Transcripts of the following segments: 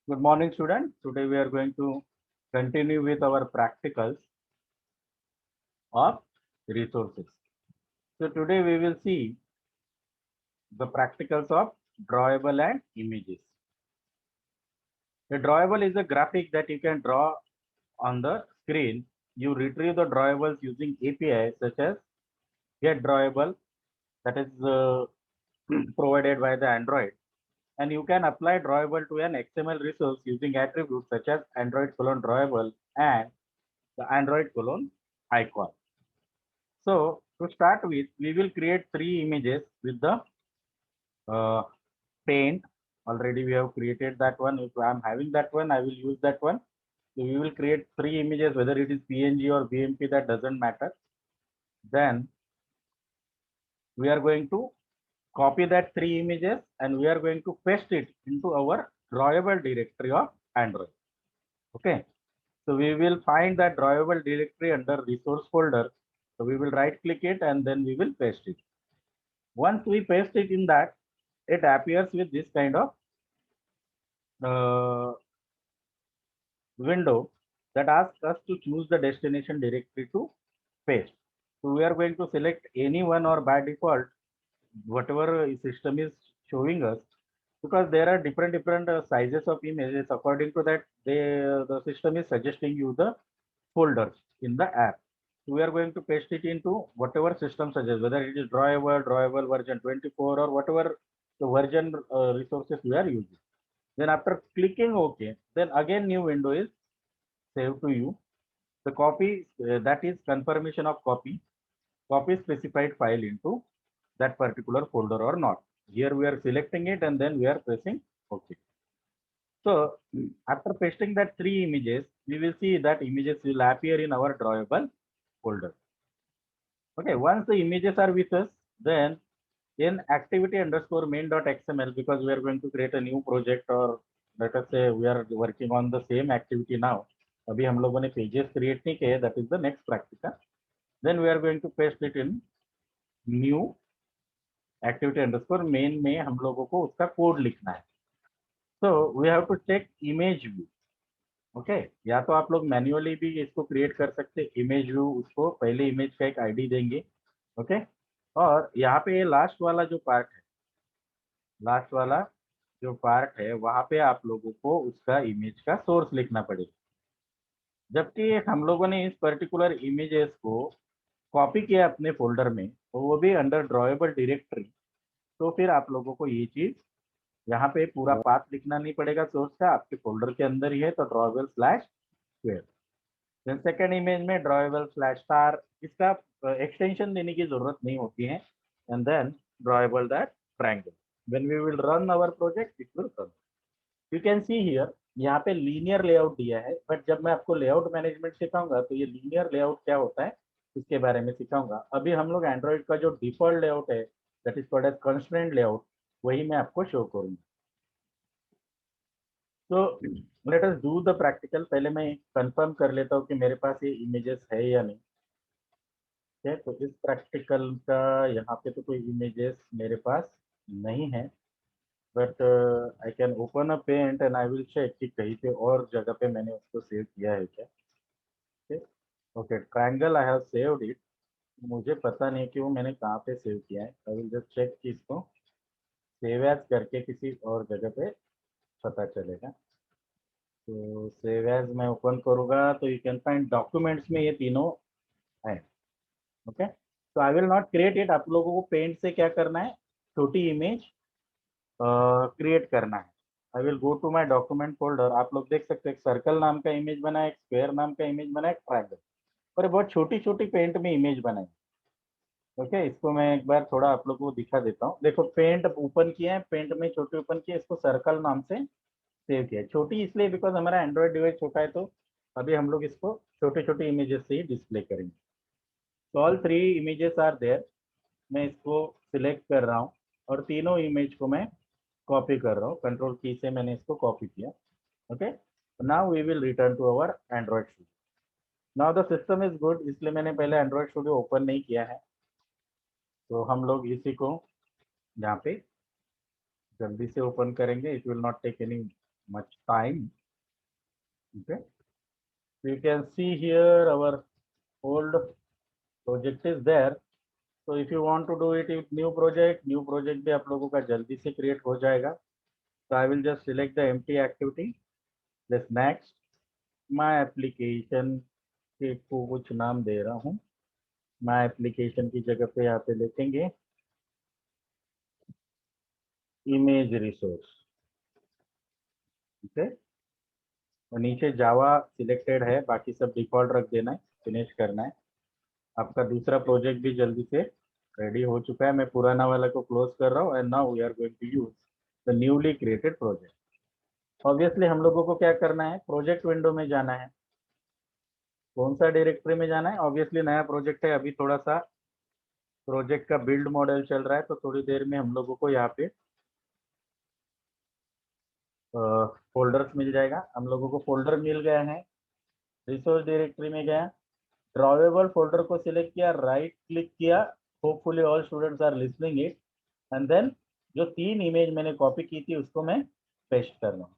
Good morning, students. Today we are going to continue with our practicals of resources. So today we will see the practicals of drawable and images. The drawable is a graphic that you can draw on the screen. You retrieve the drawables using API such as get drawable that is provided by the Android, and you can apply drawable to an XML resource using attributes such as Android colon drawable and the Android colon icon. So to start with, we will create three images with the uh, paint. Already we have created that one. If I am having that one, I will use that one. So we will create three images, whether it is PNG or BMP, that doesn't matter. Then we are going to copy that three images and we are going to paste it into our drawable directory of Android. Okay. So we will find that drawable directory under resource folder. So we will right click it and then we will paste it. Once we paste it in that, it appears with this kind of uh, window that asks us to choose the destination directory to paste. So we are going to select any one, or by default, whatever system is showing us, because there are different sizes of images. According to that, the system is suggesting you the folders in the app. So we are going to paste it into whatever system suggests, whether it is drawable version 24, or whatever the version resources we are using. Then after clicking OK, then again new window is saved to you. The copy, that is confirmation of copy specified file into that particular folder or not. Here we are selecting it and then we are pressing OK. So after pasting that three images, we will see that images will appear in our drawable folder. Okay, once the images are with us, then in activity underscore main.xml, because we are going to create a new project, or let us say we are working on the same activity now. अभी हम लोगों ने pages create नहीं किए, that is the next practical. Then we are going to paste it in new activity underscore main में हम लोगों को उसका कोड लिखना है. So we have to check image view. Okay या तो आप लोग मैन्युअली भी इसको क्रिएट कर सकते, इमेज व्यू, उसको पहले इमेज का एक आईडी देंगे. ओके, और यहाँ पे ये लास्ट वाला जो पार्ट है वहां पे आप लोगों को उसका इमेज का सोर्स लिखना पड़ेगा. जबकि हम लोगों ने इस पर्टिकुलर इमेजेस को कॉपी किया अपने फोल्डर में, तो वो भी अंडर ड्रॉएबल डायरेक्टरी. तो फिर आप लोगों को ये चीज यहाँ पे पूरा पाथ लिखना नहीं पड़ेगा सोर्स का, आपके फोल्डर के अंदर ही है. तो drawable slash square. Then second image में ड्रॉएबल स्लैश स्टार, इसका एक्सटेंशन देने की जरूरत नहीं होती है. And then drawable that triangle. When we will run our project it will run. You can see here, यहाँ पे लीनियर लेआउट दिया है, बट जब मैं आपको लेआउट मैनेजमेंट सिखाऊंगा तो ये लीनियर लेआउट क्या होता है इसके बारे में सिखाऊंगा. अभी हम लोग एंड्रॉइड का जो डिफॉल्ट लेआउट है, that is called as constraint layout, वही मैं आपको शो करूंगा. तो let us do the practical. पहले मैं कंफर्म कर लेता हूँ कि मेरे पास ये इमेजेस है या नहीं. ठीक है, तो इस प्रैक्टिकल का यहाँ पे तो कोई इमेजेस मेरे पास नहीं है, but I can open a paint and I will check कि कहीं पे और जगह पे मैंने उसको सेव किया है क्या. ठीक, okay, triangle I have saved it. मुझे पता नहीं कि वो मैंने कहाँ पे सेव किया है. आई विल जस्ट चेक कि इसको सेव एज करके किसी और जगह पे पता चलेगा. तो सेव एज मैं ओपन करूँगा तो यू कैन फाइंड डॉक्यूमेंट्स में ये तीनों है. ओके, तो I will not create it. आप लोगों को पेंट से क्या करना है, छोटी इमेज क्रिएट करना है. I will go to my document folder. आप लोग देख सकते हैं, एक सर्कल नाम का इमेज बना है, एक स्क्वायर नाम का इमेज बना है, एक ट्रायंगल, और बहुत छोटी छोटी पेंट में इमेज बनाई. ओके, इसको मैं एक बार थोड़ा आप लोगों को दिखा देता हूँ. देखो, पेंट ओपन किया है, पेंट में छोटी ओपन किया, इसको सर्कल नाम से सेव किया है. छोटी इसलिए बिकॉज हमारा एंड्रॉइड डिवाइस छोटा है, तो अभी हम लोग इसको छोटे छोटे इमेजेस से ही डिस्प्ले करेंगे. तो all three images are there. मैं इसको सिलेक्ट कर रहा हूँ और तीनों इमेज को मैं कॉपी कर रहा हूँ. कंट्रोल की से मैंने इसको कॉपी किया. Okay, now we will return to our Android Studio. Now the system is good, इसलिए मैंने पहले एंड्रॉइड स्टूडियो ओपन नहीं किया है. तो हम लोग इसी को यहाँ पे जल्दी से ओपन करेंगे. It will not take any much time. Okay, you can see here our old project is there. So if you want to do it with new project भी आप लोगों का जल्दी से create हो जाएगा. So I will just select the empty activity. This next, my application के को कुछ नाम दे रहा हूँ. my application की जगह पे यहाँ पे लिखेंगे image resource. ठीक है, और नीचे जावा सिलेक्टेड है, बाकी सब डिफॉल्ट रख देना है, फिनिश करना है. आपका दूसरा प्रोजेक्ट भी जल्दी से रेडी हो चुका है. मैं पुराना वाला को क्लोज कर रहा हूँ and now we are going to use the newly created project. Obviously हम लोगों को क्या करना है, प्रोजेक्ट विंडो में जाना है. कौन सा डायरेक्टरी में जाना है, ऑब्वियसली नया प्रोजेक्ट है, अभी थोड़ा सा प्रोजेक्ट का बिल्ड मॉडल चल रहा है, तो थोड़ी देर में हम लोगों को यहाँ पे फोल्डर्स मिल जाएगा. हम लोगों को फोल्डर मिल गया है. रिसोर्स डायरेक्टरी में गया, ड्रॉवेबल फोल्डर को सिलेक्ट किया, राइट क्लिक किया, hopefully all students are listening it, and then जो 3 इमेज मैंने कॉपी की थी उसको मैं पेस्ट कर रहा हूँ.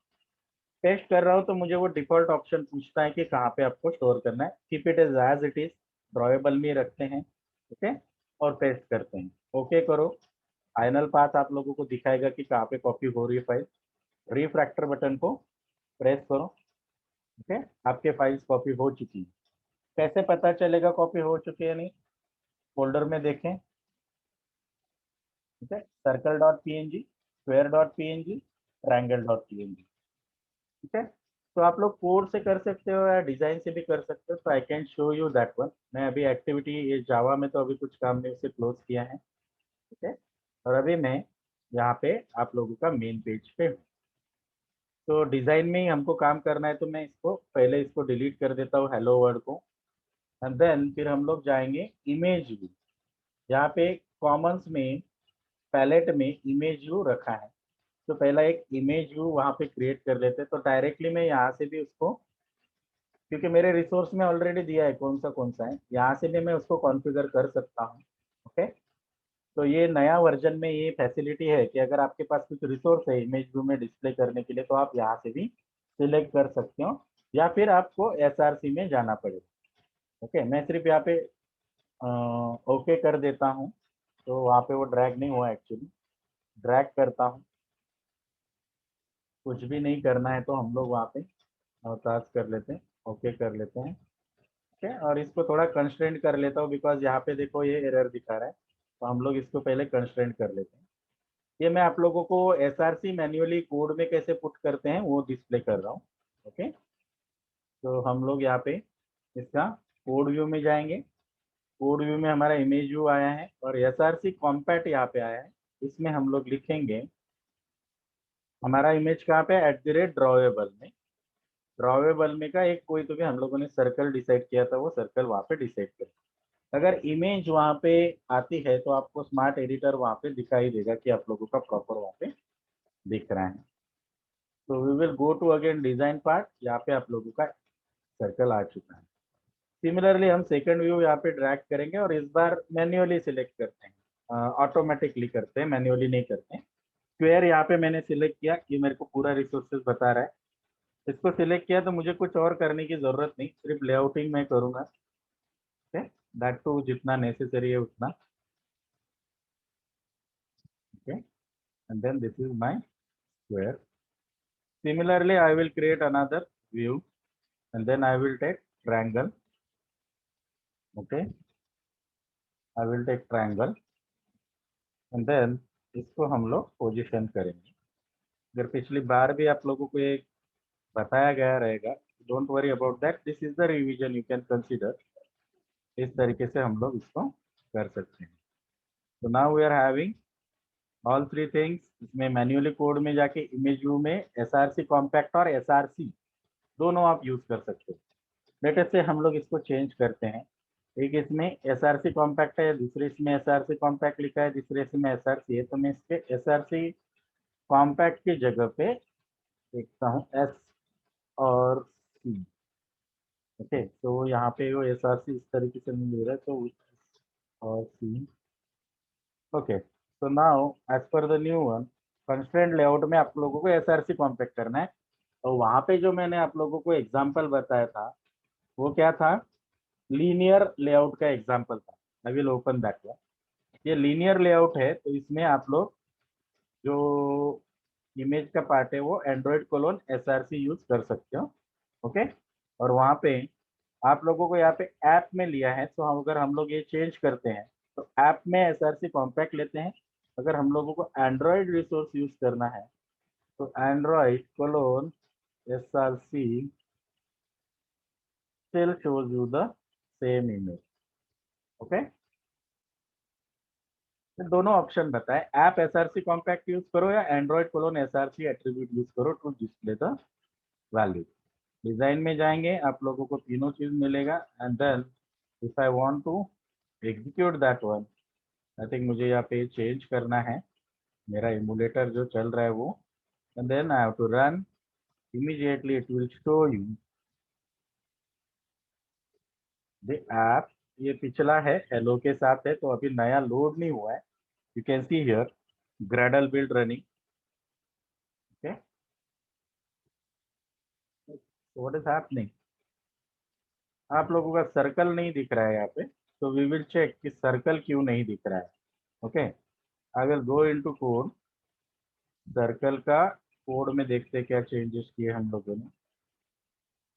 पेस्ट कर रहा हूँ तो मुझे वो डिफॉल्ट ऑप्शन पूछता है कि कहाँ पे आपको स्टोर करना है. Keep it as it is, drawable में रखते हैं. ठीक है, और पेस्ट करते हैं. ओके करो. फाइनल पाथ आप लोगों को दिखाएगा कि कहाँ पे कॉपी हो रही है फाइल. रिफ्रैक्टर बटन को प्रेस करो. ठीक है, आपके फाइल्स कॉपी हो चुकी है. कैसे पता चलेगा कॉपी हो चुकी है नहीं, फोल्डर में देखें. ठीक है, circle dot PNG, square dot PNG, triangle dot PNG. ठीक है, तो आप लोग कोड से कर सकते हो या डिजाइन से भी कर सकते हो. तो I can show you that one. मैं अभी एक्टिविटी ये जावा में तो अभी कुछ काम नहीं, उसे क्लोज किया है. ठीक है, और अभी मैं यहाँ पे आप लोगों का मेन पेज पे हूँ. तो डिजाइन में ही हमको काम करना है, तो मैं इसको पहले इसको डिलीट कर देता हूँ, हेलो वर्ड को. एंड देन फिर हम लोग जाएंगे इमेज व्यू. यहाँ पे कॉमन्स में पैलेट में इमेज व्यू रखा है, तो पहला एक इमेज व्यू वहाँ पे क्रिएट कर लेते हैं. तो डायरेक्टली मैं यहाँ से भी उसको, क्योंकि मेरे रिसोर्स में ऑलरेडी दिया है कौन सा है, यहाँ से भी मैं उसको कॉन्फ़िगर कर सकता हूँ. ओके, तो ये नया वर्जन में ये फैसिलिटी है कि अगर आपके पास कुछ रिसोर्स है इमेज व्यू में डिस्प्ले करने के लिए, तो आप यहाँ से भी सिलेक्ट कर सकते हो, या फिर आपको एसआरसी में जाना पड़ेगा. ओके, मैं सिर्फ यहाँ पे ओके कर देता हूँ, तो वहाँ पे वो ड्रैग नहीं हुआ. एक्चुअली ड्रैग करता हूँ, कुछ भी नहीं करना है, तो हम लोग वहाँ पे टास्क कर लेते हैं, ओके कर लेते हैं. ठीक है, और इसको थोड़ा कंस्ट्रेंट कर लेता हूँ, बिकॉज यहाँ पे देखो ये एरर दिखा रहा है, तो हम लोग इसको पहले कंस्ट्रेंट कर लेते हैं. ये मैं आप लोगों को एसआरसी मैन्युअली कोड में कैसे पुट करते हैं वो डिस्प्ले कर रहा हूँ. ओके, तो हम लोग यहाँ पे इसका कोड व्यू में जाएंगे. कोड व्यू में हमारा इमेज व्यू आया है और एसआरसी कॉम्पैट यहाँ पे आया है. इसमें हम लोग लिखेंगे हमारा इमेज कहाँ पे, @ड्रॉवेबल में. ड्रॉवेबल में का एक कोई तो भी हम लोगों ने सर्कल डिसाइड किया था, वो सर्कल वहाँ पे डिसाइड कर. अगर इमेज वहाँ पे आती है तो आपको स्मार्ट एडिटर वहाँ पे दिखाई देगा कि आप लोगों का प्रॉपर वहाँ पे दिख रहा है. तो we will go to again design part. यहाँ पे आप लोगों का सर्कल आ चुका है. सिमिलरली हम सेकंड व्यू यहाँ पे ड्रैग करेंगे और इस बार मैन्युअली सिलेक्ट करते हैं, ऑटोमेटिकली करते हैं, मैन्युअली नहीं करते हैं. स्क्वायर यहाँ पे मैंने सिलेक्ट किया, ये मेरे को पूरा रिसोर्सेज बता रहा है. इसको सिलेक्ट किया तो मुझे कुछ और करने की जरूरत नहीं, सिर्फ लेआउटिंग मैं करूंगा. ठीक है, दैट टू जितना नेसेसरी है उतना. Okay, and then this is my square. Similarly, I will create another view and then I will take triangle. Okay, I will take triangle and then इसको हम लोग पोजीशन करेंगे. अगर पिछली बार भी आप लोगों को ये बताया गया रहेगा, don't worry about that, this is the revision you can consider. इस तरीके से हम लोग इसको कर सकते हैं. तो now we are having all 3 things. इसमें मैन्युअली कोड में जाके इमेज व्यू में एसआरसी कॉम्पैक्ट और एसआरसी दोनों आप यूज कर सकते हो. लेटेस्ट से हम लोग इसको चेंज करते हैं. एक इसमें एसआरसी कॉम्पैक्ट है, दूसरे इसमें एसआरसी कॉम्पैक्ट लिखा है, तीसरे इसमें एसआरसी है, तो मैं इसके एसआरसी कॉम्पैक्ट की जगह पे लिखता हूँ एस और सी. ओके, तो यहाँ पे वो एसआरसी इस तरीके से मिल रहा है, तो और सी. Okay, so now as per the new one, constraint layout में आप लोगों को एसआरसी कॉम्पैक्ट करना है. तो वहां पे जो मैंने आप लोगों को एग्जाम्पल बताया था वो क्या था, लीनियर लेआउट का एग्जाम्पल था। I will open that one. ये लीनियर लेआउट है, तो इसमें आप लोग जो इमेज का पार्ट है वो एंड्रॉइड कोलोन एसआरसी यूज कर सकते हो। ओके। और वहां पे आप लोगों को यहाँ पे ऐप में लिया है, तो हम अगर हम लोग ये चेंज करते हैं तो ऐप में एसआरसी कॉम्पैक्ट लेते हैं। अगर हम लोगों को एंड्रॉइड रिसोर्स यूज करना है तो Android colon SRC still shows you the same image. Okay. तो दोनों ऑप्शन बताए, ऐप एसआरसी कॉम्पैक्ट यूज करो या android colon SRC attribute use करो to display the value. Design में जाएंगे, आप लोगों को तीनों चीज मिलेगा। And then if I want to execute that one, I think मुझे यहाँ पे चेंज करना है मेरा इमुलेटर जो चल रहा है वो। And then I have to run, immediately it will show you the app. ये पिछला है हेलो के साथ है, तो अभी नया लोड नहीं हुआ है। You can see here Gradle build running. Okay, so what is happening? आप लोगों का सर्कल नहीं दिख रहा है यहाँ पे, तो वी विल चेक कि सर्कल क्यों नहीं दिख रहा है। Okay, I will go into code. Circle का कोड में देखते हैं क्या चेंजेस किए हम लोगों ने।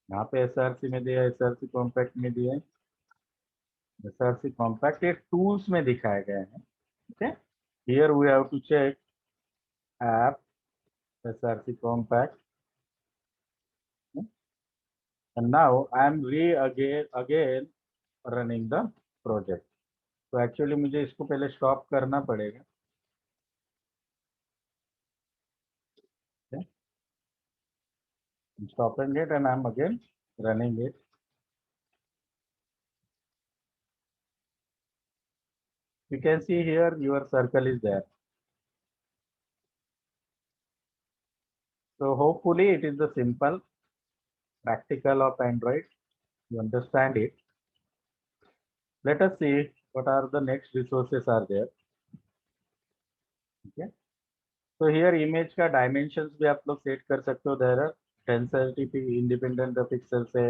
यहाँ पे एसआरसी में दिया, एसआरसी कॉम्पैक्ट में दिया, एसआरसी कॉम्पैक्ट ये टूल्स में दिखाया गया है। Okay, here we have to check app SRC compact. And now I am re again running the project. तो एक्चुअली मुझे इसको पहले स्टॉप करना पड़ेगा। Stopping it and I'm again running it. You can see here your circle is there. So hopefully it is the simple practical of Android. You understand it. Let us see what are the next resources are there. Okay. So here image का dimensions भी आप लोग set कर सकते हो। There are density independent pixels है,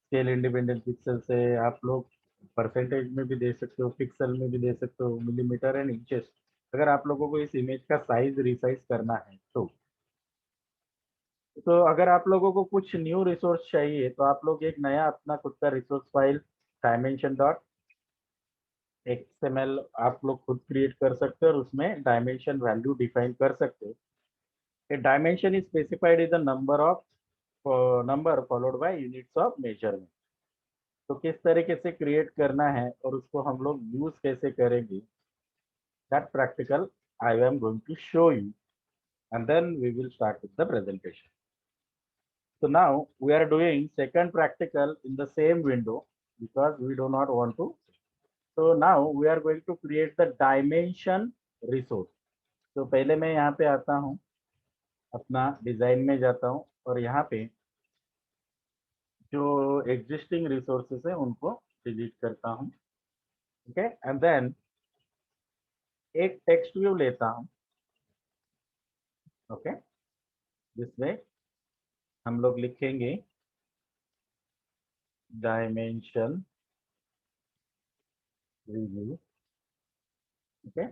scale independent pixels है। आप लोग परसेंटेज में भी दे सकते हो, पिक्सल में भी दे सकते हो, मिलीमीटर एंड इंचेस। अगर आप लोगों को इस इमेज का साइज रिसाइज करना है तो अगर आप लोगों को कुछ न्यू रिसोर्स चाहिए तो आप लोग एक नया अपना खुद का resource file dimension dot XML आप लोग खुद क्रिएट कर सकते हो और उसमें डायमेंशन वैल्यू डिफाइन कर सकते हो। A dimension is specified is the number followed by units of measurement. तो किस तरीके से क्रिएट करना है और उसको हम लोग यूज कैसे करेंगे, that practical I am going to show you and then we will start with the presentation. So now we are doing second practical in the same window because we do not want to. So now we are going to create the dimension resource. तो पहले मैं यहाँ पे आता हूँ, अपना design में जाता हूँ और यहाँ पे जो एग्जिस्टिंग रिसोर्सेस है उनको डिलीट करता हूँ। ओके, एंड देन एक टेक्स्ट व्यू लेता हूँ। ओके, जिसमें हम लोग लिखेंगे डायमेंशन रिव्यू। ओके,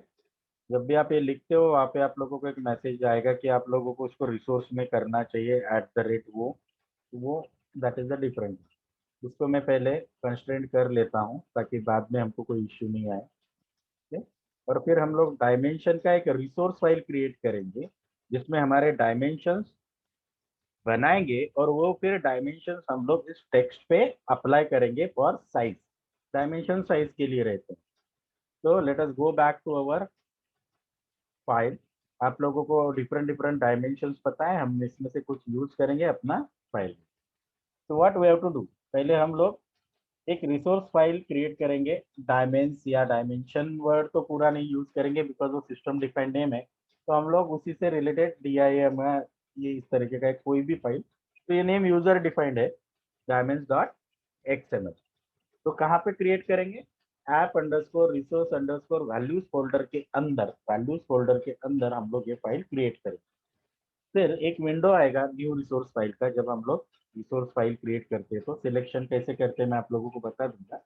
जब भी आप ये लिखते हो वहाँ पे आप लोगों को एक मैसेज आएगा कि आप लोगों को उसको रिसोर्स में करना चाहिए @ वो दैट इज द डिफरेंस। उसको मैं पहले कंस्ट्रेंट कर लेता हूँ ताकि बाद में हमको कोई इश्यू नहीं आए। ठीक है? और फिर हम लोग डायमेंशन का एक रिसोर्स फाइल क्रिएट करेंगे जिसमें हमारे डायमेंशंस बनाएंगे और वो फिर डायमेंशंस हम लोग इस टेक्स्ट पे अप्लाई करेंगे फॉर साइज। डायमेंशन साइज के लिए रहते हैं। तो let us go back to our file. आप लोगों को डिफरेंट डिफरेंट डायमेंशंस पता है, हम इसमें से कुछ यूज करेंगे अपना फाइल। तो what we have to do, पहले हम लोग एक रिसोर्स फाइल क्रिएट करेंगे। डायमेंस या डायमेंशन वर्ड तो पूरा नहीं यूज करेंगे बिकॉज वो सिस्टम डिफाइंड नेम है। तो हम लोग उसी से रिलेटेड DIM ये इस तरीके का कोई भी फाइल, तो ये नेम यूजर डिफाइंड है diamonds.xml। तो कहाँ पे क्रिएट करेंगे, app underscore resource underscore values folder के अंदर, वैल्यूज फोल्डर के अंदर हम लोग ये फाइल क्रिएट करेंगे। फिर एक विंडो आएगा न्यू रिसोर्स फाइल का। जब हम लोग रिसोर्स फाइल क्रिएट करते हैं तो सिलेक्शन कैसे करते हैं मैं आप लोगों को बता दूंगा।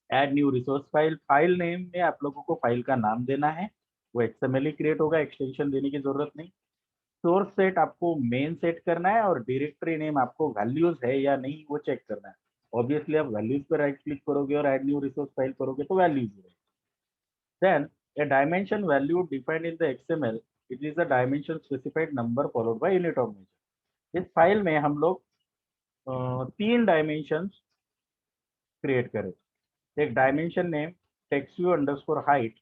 Add new resource file, file name में आप लोगों को फाइल का नाम देना है, वो एक्सएमएल ही क्रिएट होगा, एक्सटेंशन देने की जरूरत नहीं। सोर्स सेट आपको मेन सेट करना है और डायरेक्टरी नेम आपको वैल्यूज है या नहीं वो चेक करना है। ऑब्वियसली आप वैल्यूज पर राइट क्लिक करोगे और ऐड न्यू रिसोर्स फाइल करोगे तो वैल्यूज रहेगी। Then a dimension value defined in the XML, it is a dimension specified number followed by unit of measure। इस फाइल में हम लोग 3 डायमेंशन क्रिएट करें। एक डायमेंशन नेम टेक्स्यू अंडरस्कोर हाइट,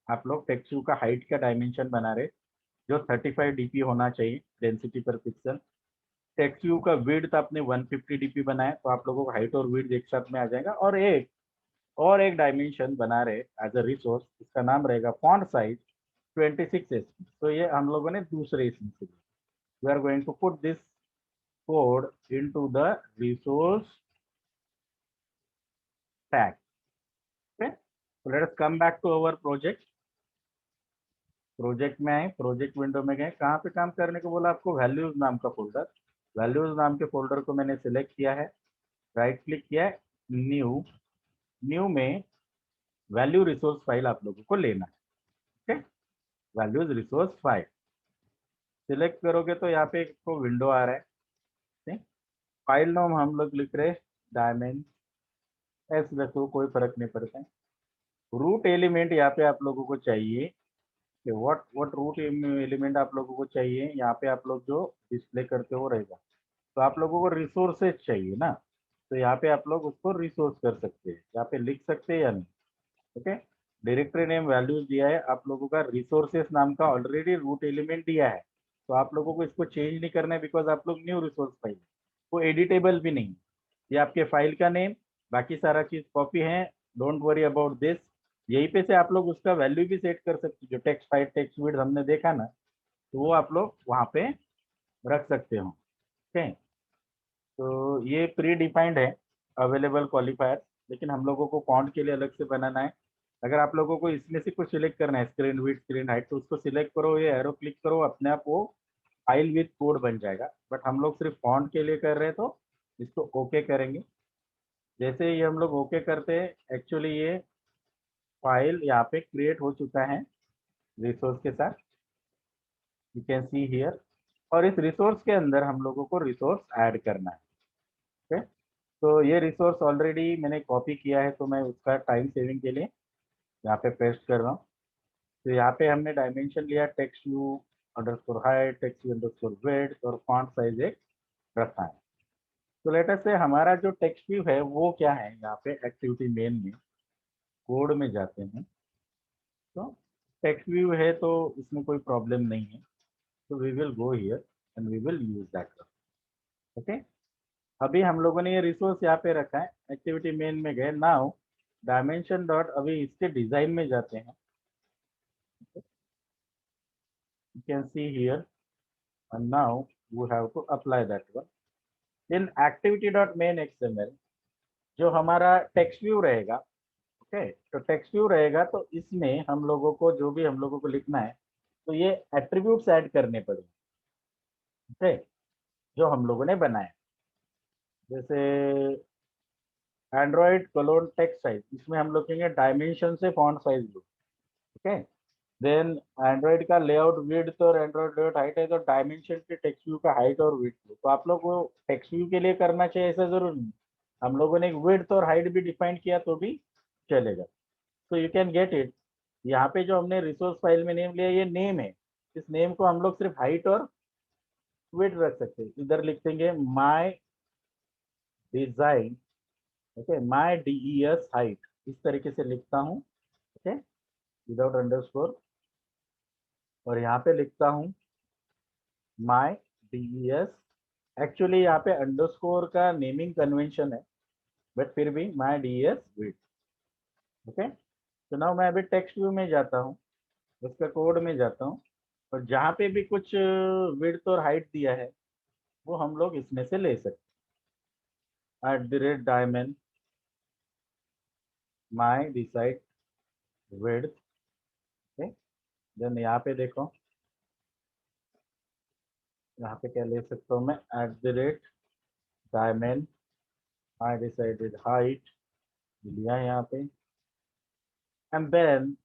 आप लोग टेक्स्यू का हाइट का डायमेंशन बना रहे जो 35 डीपी होना चाहिए डेंसिटी पर पिक्सल। टेक्स्यू का विड्थ आपने 150 डीपी बनाया तो आप लोगों को हाइट और विड्थ एक साथ में आ जाएगा। और एक डायमेंशन बना रहे एज अ रिसोर्स, इसका नाम रहेगा फॉन्ट साइज 26 एसपी। तो ये हम लोगों ने दूसरे इसमें से we are going to put this code into the resource tag. Okay, so let us come back to our project। Project में आए, प्रोजेक्ट विंडो में गए, कहाँ पे काम करने को बोला आपको, वैल्यूज नाम का फोल्डर। वैल्यूज नाम के फोल्डर को मैंने सिलेक्ट किया है, राइट क्लिक किया है, न्यू। न्यू में वैल्यू रिसोर्स फाइल आप लोगों को लेना है। Okay, values resource file select करोगे तो यहाँ पे एक विंडो आ रहा है। ठीक? फाइल नाम हम लोग लिख रहे डायमेंड एस रखो, कोई फर्क नहीं पड़ता है। रूट एलिमेंट यहाँ पे आप लोगों को चाहिए कि व्हाट रूट एलिमेंट आप लोगों को चाहिए, यहाँ पे आप लोग जो डिस्प्ले करते हो रहेगा। तो आप लोगों को रिसोर्सेज चाहिए ना, तो यहाँ पे आप लोग उसको रिसोर्स कर सकते हैं, यहाँ पे लिख सकते हैं या नहीं। ओके, डायरेक्टरी नेम वैल्यूज दिया है आप लोगों का, रिसोर्सेस नाम का ऑलरेडी रूट एलिमेंट दिया है, तो आप लोगों को इसको चेंज नहीं करना है बिकॉज आप लोग न्यू रिसोर्स फाइल, वो एडिटेबल भी नहीं। ये आपके फाइल का नेम, बाकी सारा चीज कॉपी है, डोंट वरी अबाउट दिस। यहीं पे से आप लोग उसका वैल्यू भी सेट कर सकते हो, जो टेक्स्ट फाइल टेक्स्ट विड्थ हमने देखा ना, तो वो आप लोग वहाँ पे रख सकते हो। ओके, तो ये प्री डिफाइंड है अवेलेबल क्वालिफायर, लेकिन हम लोगों को फॉन्ट के लिए अलग से बनाना है। अगर आप लोगों को इसमें से कुछ सिलेक्ट करना है, स्क्रीन विड्थ स्क्रीन हाइट, तो उसको सिलेक्ट करो, ये एरो क्लिक करो, अपने आप वो फाइल विथ कोड बन जाएगा। बट हम लोग सिर्फ फॉन्ट के लिए कर रहे हैं तो इसको ओके करेंगे। जैसे ही हम लोग ओके करते हैं, एक्चुअली ये फाइल यहाँ पे क्रिएट हो चुका है रिसोर्स के साथ, यू कैन सी हियर। और इस रिसोर्स के अंदर हम लोगों को रिसोर्स ऐड करना है। ओके, तो ये रिसोर्स ऑलरेडी मैंने कॉपी किया है, तो मैं उसका टाइम सेविंग के लिए यहाँ पे पेस्ट कर रहा हूँ। तो यहाँ पे हमने डायमेंशन लिया text view underscore height, text view underscore width और फॉन्ट साइज एक रखा है। तो लेटर से हमारा जो टेक्स्ट व्यू है वो क्या है, यहाँ पे एक्टिविटी मेन में कोड में जाते हैं तो टेक्स्ट व्यू है, तो इसमें कोई प्रॉब्लम नहीं है। तो we will go here and we will use that. Okay, अभी हम लोगों ने ये रिसोर्स यहाँ पे रखा है, एक्टिविटी मेन में गए, नाउ डायमेंशन डॉट, अभी इसके डिजाइन में जाते हैं। You can see here and now we have to apply that one in activity dot main xml। जो हमारा टेक्स्ट व्यू रहेगा, ओके, तो टेक्स्ट व्यू रहेगा तो इसमें हम लोगों को जो भी हम लोगों को लिखना है, तो ये एट्रीब्यूट्स ऐड करने पड़ेंगे। ओके, जो हम लोगों ने बनाए, जैसे एंड्रॉइड कलोन टेक्स्ट साइज, इसमें हम लोग कहेंगे डायमेंशन से फॉन्ट साइज लो। ओके, देन एंड्रॉइड का लेआउट विड्थ और एंड्रॉइड लेआउट हाइट है, तो डायमेंशन के टेक्स्ट व्यू का हाइट और विड्थ लो। तो आप लोग को टेक्स्ट व्यू के लिए करना चाहिए ऐसा जरूर नहीं, हम लोगों ने विड्थ और हाइट भी डिफाइन किया तो भी चलेगा। तो यू कैन गेट इट। यहाँ पे जो हमने रिसोर्स फाइल में नेम लिया, ये नेम है, इस नेम को हम लोग सिर्फ हाइट और विड्थ रख सकते हैं। इधर लिख देंगे माई डिजाइन, ओके, माई DES हाइट, इस तरीके से लिखता हूँ। ओके, विदाउट अंडरस्कोर, और यहाँ पे लिखता हूँ माई DES। एक्चुअली यहाँ पे अंडरस्कोर का नेमिंग कन्वेंशन है, बट फिर भी माई DES विड्थ। ओके, तो नाउ मैं अभी टेक्स्ट व्यू में जाता हूँ, उसका कोड में जाता हूँ, और जहाँ पे भी कुछ विड्थ और हाइट दिया है वो हम लोग इसमें से ले सकते हैं। @diamond my decide width। Okay, then यहाँ पे देखो यहाँ पे क्या ले सकता हूँ मैं, @diamond I decided height लिया है यहाँ पे, एंड देन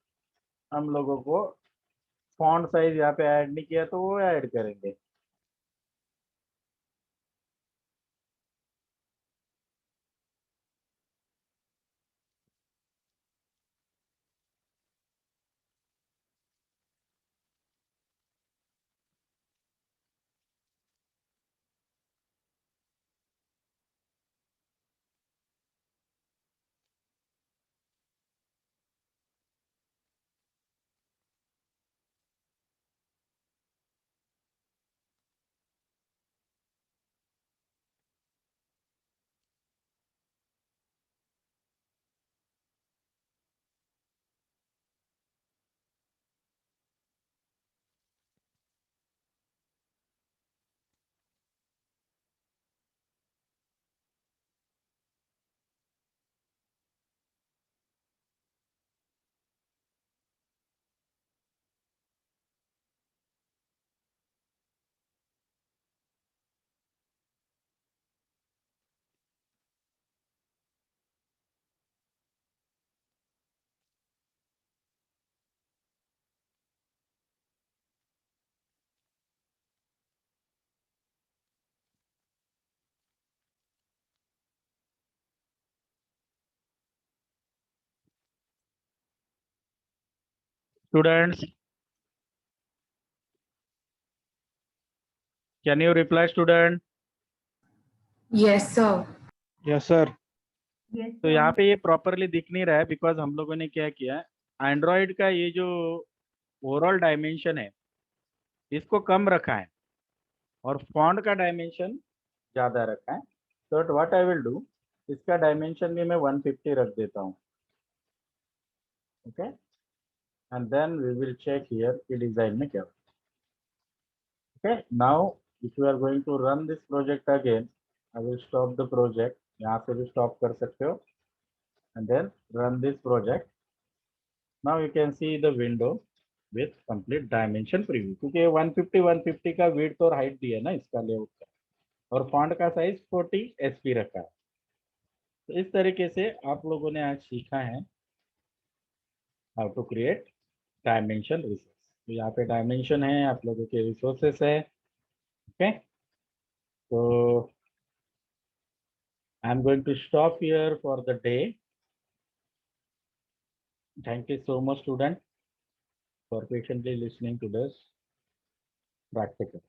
हम लोगों को फॉन्ट साइज यहाँ पे ऐड नहीं किया तो वो ऐड करेंगे। Students, can you reply student? Yes, sir. Yes sir. तो यहाँ पे ये प्रॉपरली दिख नहीं रहा है बिकॉज हम लोगों ने क्या किया है, एंड्रॉइड का ये जो ओवरऑल डायमेंशन है इसको कम रखा है और फॉन्ट का डायमेंशन ज्यादा रखा है। तो व्हाट आई विल डू, इसका डायमेंशन भी मैं 150 रख देता हूँ। Okay, and then we will check here कि डिजाइन में क्या। Okay, now if you are going to run this project again, I will stop the project, यहाँ से भी स्टॉप कर सकते हो, and then run this project. Now you can see the window with complete dimension preview, क्योंकि 150 का width और height दिया है ना इसका लेआउट का, और फॉन्ट का साइज 40 SP रखा है। तो इस तरीके से आप लोगों ने आज सीखा है how to create dimension resource. तो यहाँ पे डायमेंशन है, आप लोगों के रिसोर्सेस है। ओके, तो I am going to stop here for the day. Thank you so much, student, for patiently listening to this practical.